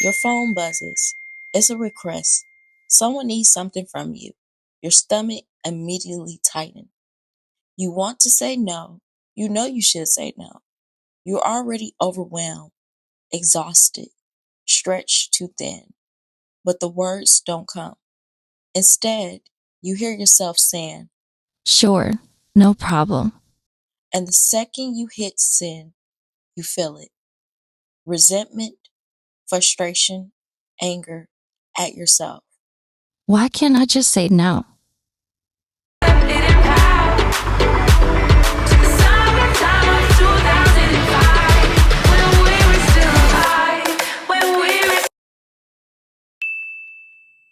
Your phone buzzes. It's a request. Someone needs something from you. Your stomach immediately tightens. You want to say no. You know you should say no. You're already overwhelmed, exhausted, stretched too thin. But the words don't come. Instead, you hear yourself saying, Sure, no problem. and the second you hit send, you feel it. Resentment, frustration, anger at yourself. Why can't I just say no?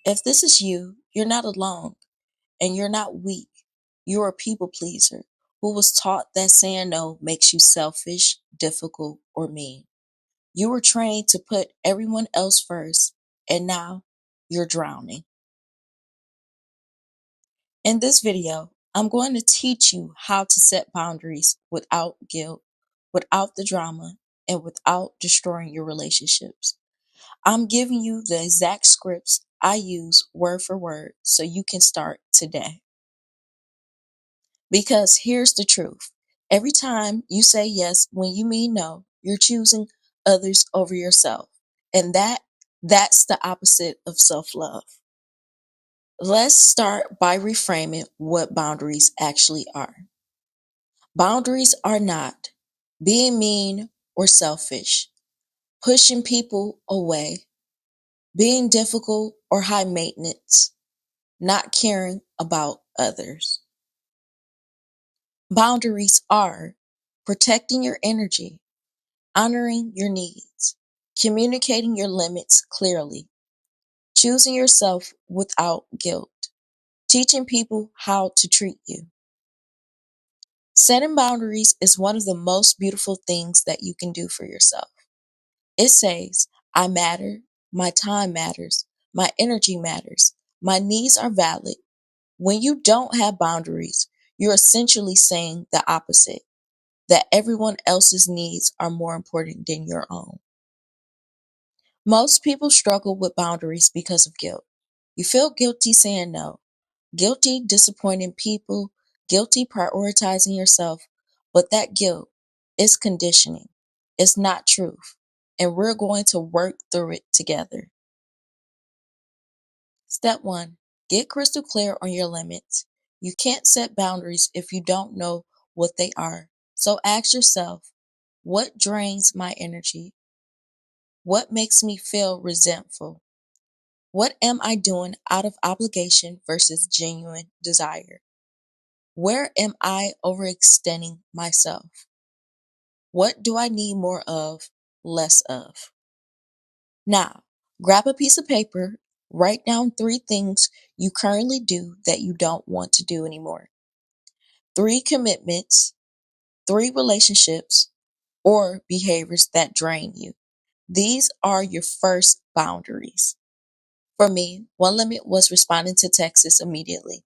If this is you, you're not alone and you're not weak. You're a people pleaser who was taught that saying no makes you selfish, difficult, or mean. You were trained to put everyone else first, and now you're drowning. In this video, I'm going to teach you how to set boundaries without guilt, without the drama, and without destroying your relationships. I'm giving you the exact scripts I use word for word so you can start today. Because here's the truth. Every time you say yes when you mean no, you're choosing others over yourself. And that's the opposite of self-love. Let's start by reframing what boundaries actually are. Boundaries are not being mean or selfish, pushing people away, being difficult or high maintenance, not caring about others. Boundaries are protecting your energy, honoring your needs, communicating your limits clearly, choosing yourself without guilt, teaching people how to treat you. Setting boundaries is one of the most beautiful things that you can do for yourself. It says, I matter, my time matters, my energy matters, my needs are valid. When you don't have boundaries, you're essentially saying the opposite, that everyone else's needs are more important than your own. Most people struggle with boundaries because of guilt. You feel guilty saying no, guilty disappointing people, guilty prioritizing yourself, but that guilt is conditioning. It's not truth. And we're going to work through it together. Step 1. Get crystal clear on your limits. You can't set boundaries if you don't know what they are. So ask yourself, what drains my energy? What makes me feel resentful? What am I doing out of obligation versus genuine desire? Where am I overextending myself? What do I need more of, less of? Now, grab a piece of paper, write down 3 things you currently do that you don't want to do anymore. 3 commitments, 3 relationships, or behaviors that drain you. These are your first boundaries. For me, one limit was responding to texts immediately.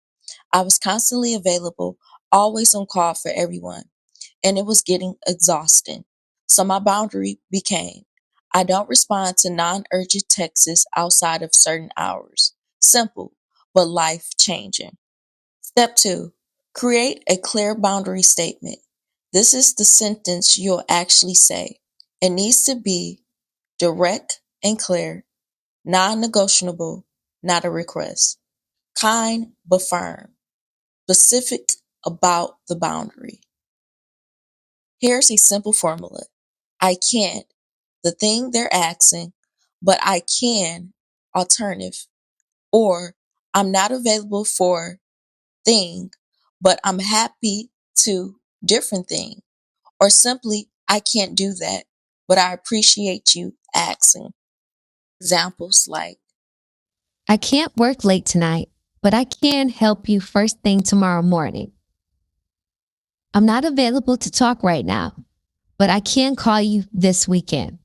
I was constantly available, always on call for everyone, and it was getting exhausting. So my boundary became, I don't respond to non-urgent texts outside of certain hours. Simple, but life-changing. Step 2, create a clear boundary statement. This is the sentence you'll actually say. It needs to be direct and clear, non-negotiable, not a request. Kind but firm. Specific about the boundary. Here's a simple formula. I can't, the thing they're asking, but I can, alternative. Or I'm not available for thing, but I'm happy to different thing. Or simply, I can't do that, but I appreciate you asking. Examples like, I can't work late tonight, but I can help you first thing tomorrow morning. I'm not available to talk right now, but I can call you this weekend.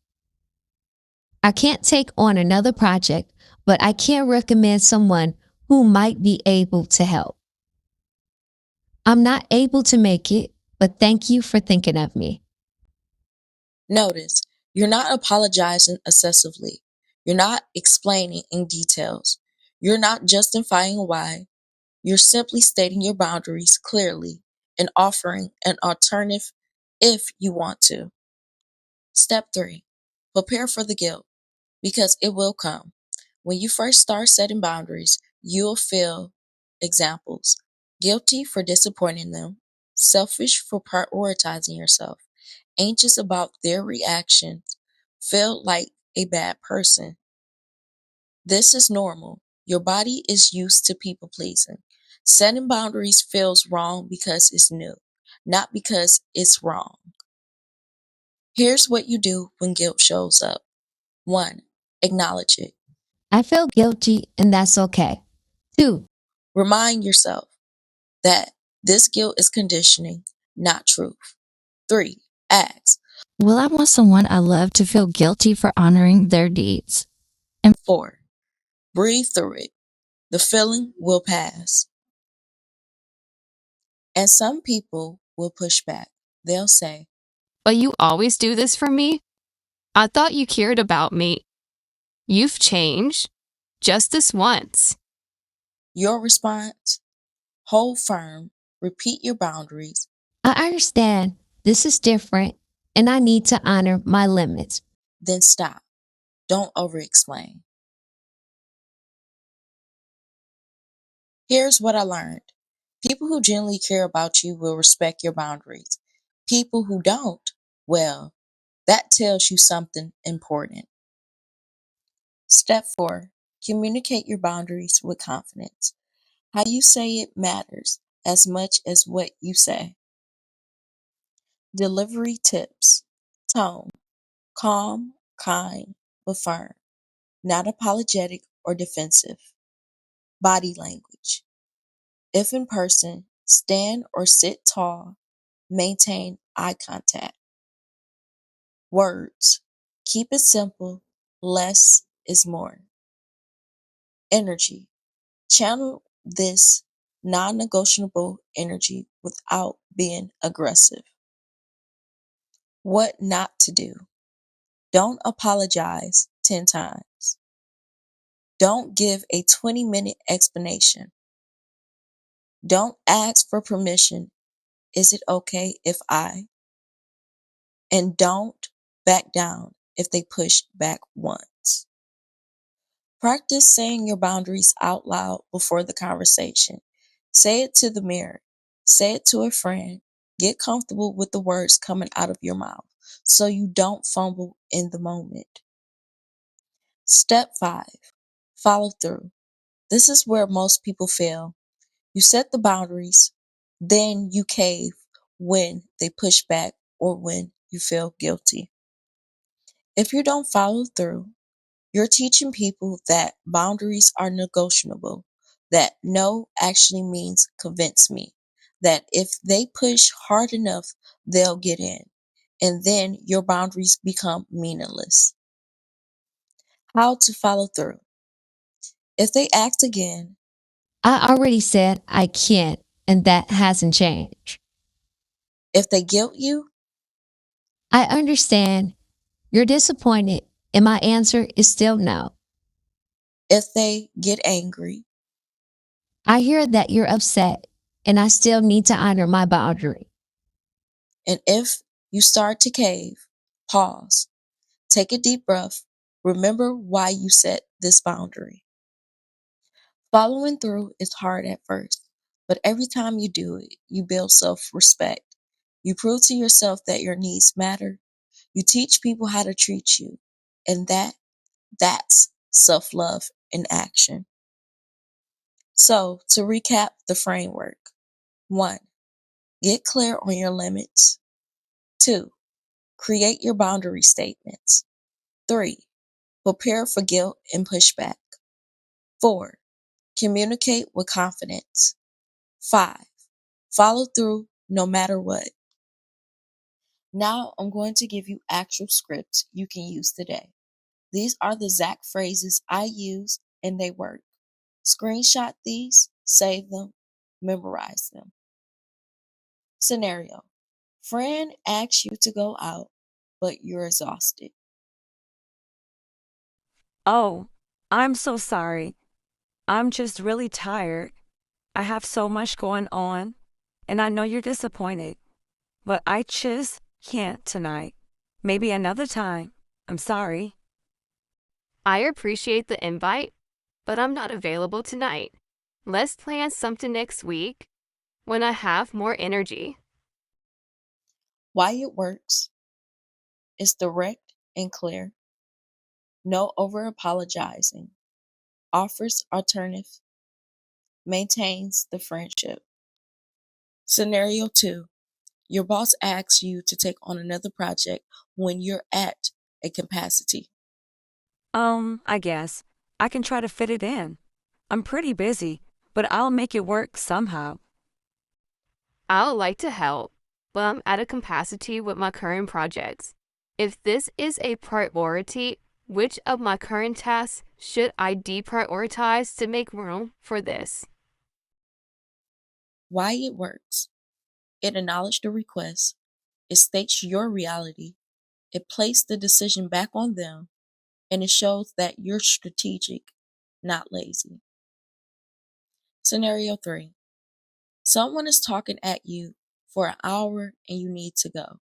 I can't take on another project, but I can recommend someone who might be able to help. I'm not able to make it, but thank you for thinking of me. notice, you're not apologizing excessively. You're not explaining in details. You're not justifying why. You're simply stating your boundaries clearly and offering an alternative if you want to. Step 3. Prepare for the guilt because it will come. When you first start setting boundaries, you'll feel examples: guilty for disappointing them, selfish for prioritizing yourself, anxious about their reactions, feel like a bad person. This is normal. Your body is used to people pleasing. Setting boundaries feels wrong because it's new, not because it's wrong. Here's what you do when guilt shows up. 1. Acknowledge it. I feel guilty, and that's okay. 2. Remind yourself that this guilt is conditioning, not truth. 3. Ask. Will I want someone I love to feel guilty for honoring their deeds? And 4. Breathe through it. The feeling will pass. And some people will push back. They'll say, But you always do this for me? I thought you cared about me. You've changed. Just this once. your response, hold firm, repeat your boundaries, I understand this is different, and I need to honor my limits. then stop. Don't over explain. Here's what I learned: people who genuinely care about you will respect your boundaries. People who don't, well, that tells you something important. Step 4. Communicate your boundaries with confidence. How you say it matters as much as what you say. Delivery tips. Tone. Calm, kind, but firm. Not apologetic or defensive. Body language. If in person, stand or sit tall. Maintain eye contact. Words. Keep it simple. Less is more. Energy. Channel this non negotiable energy without being aggressive. What not to do. Don't apologize 10 times. Don't give a 20-minute explanation. Don't ask for permission. Is it okay if I? And don't back down if they push back once. Practice saying your boundaries out loud before the conversation. Say it to the mirror. Say it to a friend. Get comfortable with the words coming out of your mouth so you don't fumble in the moment. Step 5. Follow through. This is where most people fail. You set the boundaries, then you cave when they push back or when you feel guilty. If you don't follow through, you're teaching people that boundaries are negotiable, that no actually means convince me, that if they push hard enough, they'll get in, and then your boundaries become meaningless. How to follow through. If they act again, I already said I can't, and that hasn't changed. if they guilt you, I understand you're disappointed, and my answer is still no. if they get angry, I hear that you're upset, and I still need to honor my boundary. and if you start to cave, pause, take a deep breath, remember why you set this boundary. Following through is hard at first, but every time you do it, you build self respect. You prove to yourself that your needs matter. You teach people how to treat you, and that's self love in action. So, to recap the framework: 1. Get clear on your limits. 2. Create your boundary statements. 3. Prepare for guilt and pushback. 4. Communicate with confidence. 5. Follow through no matter what. Now I'm going to give you actual scripts you can use today. These are the exact phrases I use and they work. Screenshot these, save them, memorize them. Scenario: friend asks you to go out, but you're exhausted. Oh, I'm so sorry. I'm just really tired. I have so much going on, and I know you're disappointed, but I just can't tonight. Maybe another time. I'm sorry. I appreciate the invite, but I'm not available tonight. Let's plan something next week when I have more energy. Why it works is direct and clear. No over apologizing. Offers alternative. Maintains the friendship. Scenario 2. Your boss asks you to take on another project when you're at a capacity. I guess. I can try to fit it in. I'm pretty busy, but I'll make it work somehow. I would like to help, but I'm at a capacity with my current projects. If this is a priority, which of my current tasks should I deprioritize to make room for this? Why it works. It acknowledges the request. It states your reality. It places the decision back on them. And it shows that you're strategic, not lazy. Scenario 3. Someone is talking at you for an hour and you need to go.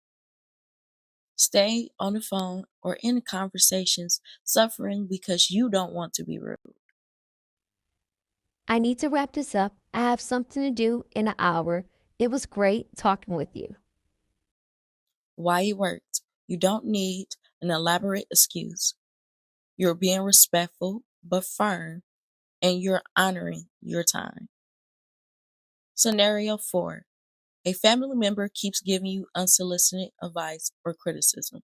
Stay on the phone or in conversations suffering because you don't want to be rude. I need to wrap this up. I have something to do in an hour. It was great talking with you. Why it worked. You don't need an elaborate excuse. You're being respectful but firm, and you're honoring your time. Scenario 4. A family member keeps giving you unsolicited advice or criticism.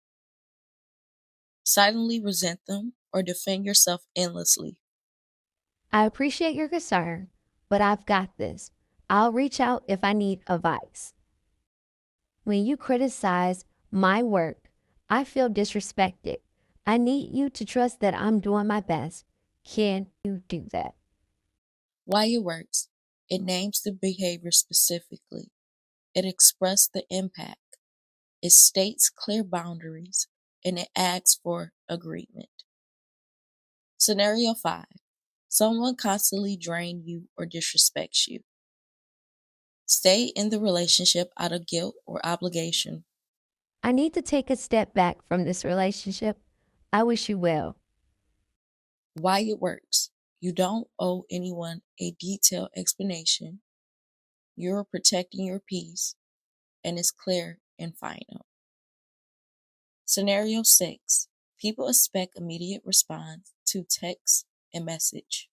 Silently resent them or defend yourself endlessly. I appreciate your concern, but I've got this. I'll reach out if I need advice. When you criticize my work, I feel disrespected. I need you to trust that I'm doing my best. Can you do that? Why it works. It names the behavior specifically. It expresses the impact. It states clear boundaries, and it asks for agreement. Scenario 5. Someone constantly drains you or disrespects you. Stay in the relationship out of guilt or obligation. I need to take a step back from this relationship. I wish you well. Why it works. You don't owe anyone a detailed explanation. You're protecting your peace, and it's clear and final. Scenario 6. People expect immediate response to text and message.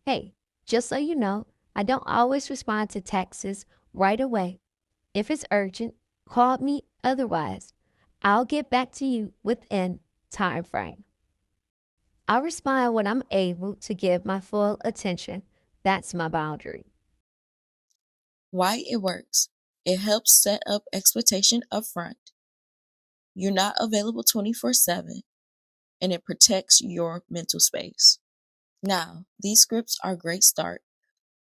Hey, just so you know, I don't always respond to texts right away. If it's urgent, call me otherwise. I'll get back to you within time frame. I'll respond when I'm able to give my full attention. That's my boundary. Why it works. It helps set up expectation upfront. You're not available 24/7, and it protects your mental space. Now, these scripts are a great start,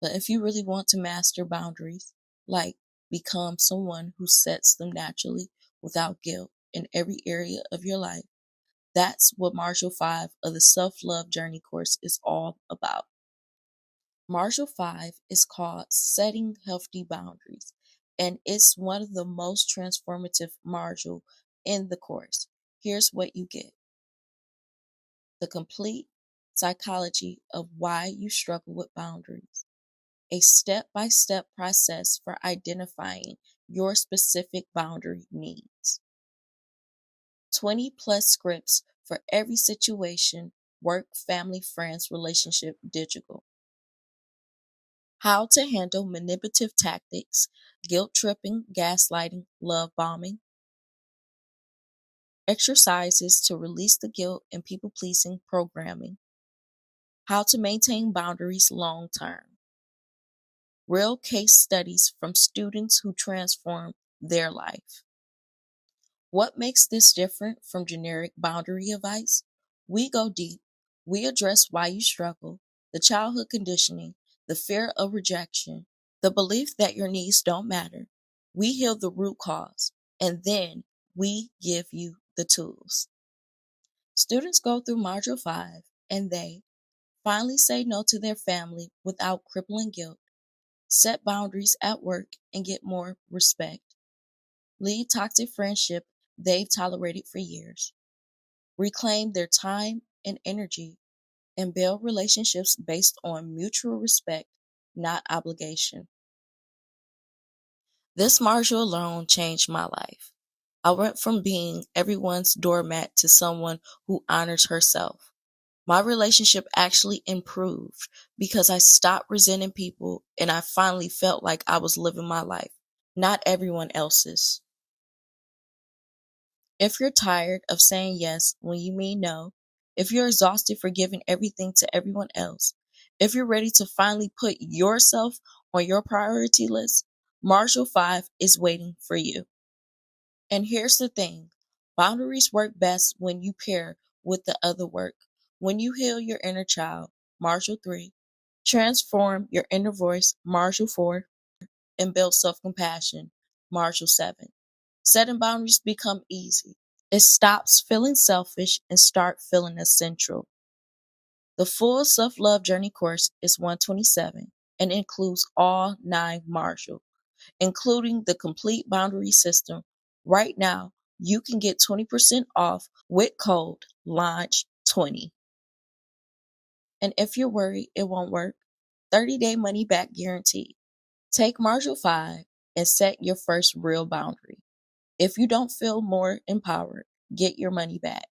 but if you really want to master boundaries, like become someone who sets them naturally without guilt in every area of your life, that's what Module 5 of the Self-Love Journey course is all about. Module 5 is called Setting Healthy Boundaries, and it's one of the most transformative modules in the course. Here's what you get. The complete psychology of why you struggle with boundaries. A step-by-step process for identifying your specific boundary needs. 20 plus scripts for every situation, work, family, friends, relationship, digital. How to handle manipulative tactics, guilt tripping, gaslighting, love bombing. Exercises to release the guilt and people pleasing programming. How to maintain boundaries long term. Real case studies from students who transform their life. What makes this different from generic boundary advice? We go deep. We address why you struggle, the childhood conditioning, the fear of rejection, the belief that your needs don't matter. We heal the root cause, and then we give you the tools. Students go through Module 5 and they finally say no to their family without crippling guilt, set boundaries at work and get more respect, leave toxic friendship they've tolerated for years, reclaim their time and energy, and build relationships based on mutual respect, not obligation. This martial alone changed my life. I went from being everyone's doormat to someone who honors herself. My relationship actually improved because I stopped resenting people and I finally felt like I was living my life, not everyone else's. If you're tired of saying yes when you mean no, if you're exhausted for giving everything to everyone else, if you're ready to finally put yourself on your priority list, Marshall 5 is waiting for you. And here's the thing, boundaries work best when you pair with the other work. When you heal your inner child, Marshall 3, transform your inner voice, Marshall 4, and build self compassion, Marshall 7. Setting boundaries become easy. It stops feeling selfish and start feeling essential. The full self-love journey course is $127 and includes all 9 Marshall, including the complete boundary system. Right now, you can get 20% off with code LAUNCH20. And if you're worried it won't work, 30-day money back guarantee. Take Marshall 5 and set your first real boundary. If you don't feel more empowered, get your money back.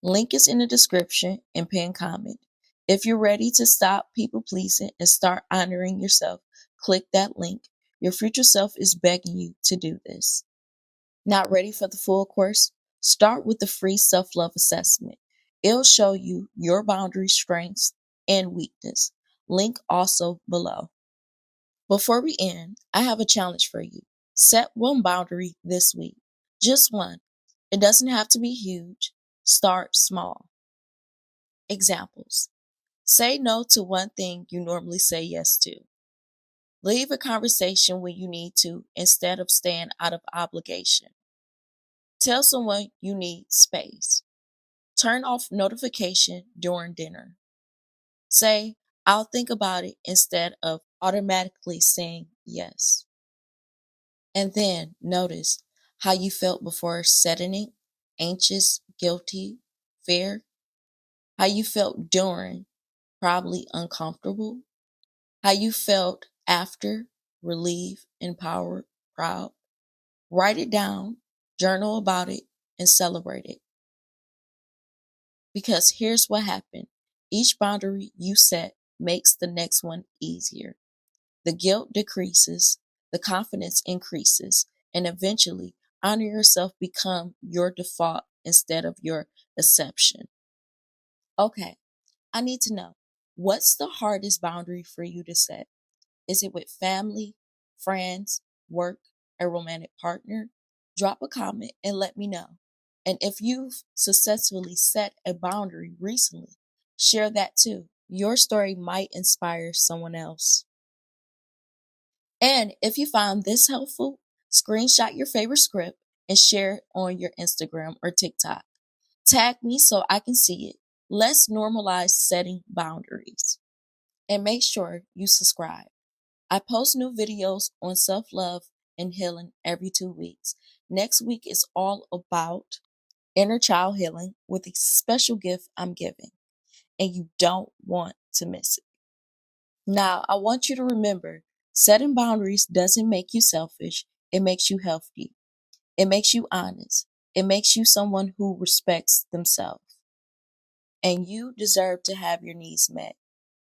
Link is in the description and pinned comment. If you're ready to stop people pleasing and start honoring yourself, click that link. Your future self is begging you to do this. Not ready for the full course? Start with the free self-love assessment. It'll show you your boundary strengths and weakness. Link also below. Before we end, I have a challenge for you. Set one boundary this week. Just one. It doesn't have to be huge. Start small. Examples. Say no to one thing you normally say yes to. Leave a conversation when you need to instead of staying out of obligation. Tell someone you need space. Turn off notification during dinner. Say, I'll think about it instead of automatically saying yes. And then notice how you felt before setting it, anxious, guilty, fear. How you felt during, probably uncomfortable. How you felt after, relieved, empowered, proud. Write it down, journal about it, and celebrate it. Because here's what happened. Each boundary you set makes the next one easier. The guilt decreases, the confidence increases, and eventually honor yourself become your default instead of your exception. Okay, I need to know, what's the hardest boundary for you to set? Is it with family, friends, work, a romantic partner? Drop a comment and let me know. And if you've successfully set a boundary recently, share that too. Your story might inspire someone else. And if you found this helpful, screenshot your favorite script and share it on your Instagram or TikTok. Tag me so I can see it. Let's normalize setting boundaries. And make sure you subscribe. I post new videos on self-love and healing every 2 weeks. Next week is all about inner child healing with a special gift I'm giving, and you don't want to miss it. Now, I want you to remember, setting boundaries doesn't make you selfish. It makes you healthy. It makes you honest. It makes you someone who respects themselves. And you deserve to have your needs met.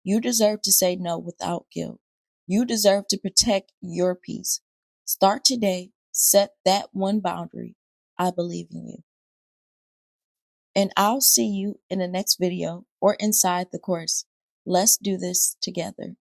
You deserve to say no without guilt. You deserve to protect your peace. Start today. Set that one boundary. I believe in you. And I'll see you in the next video or inside the course. Let's do this together.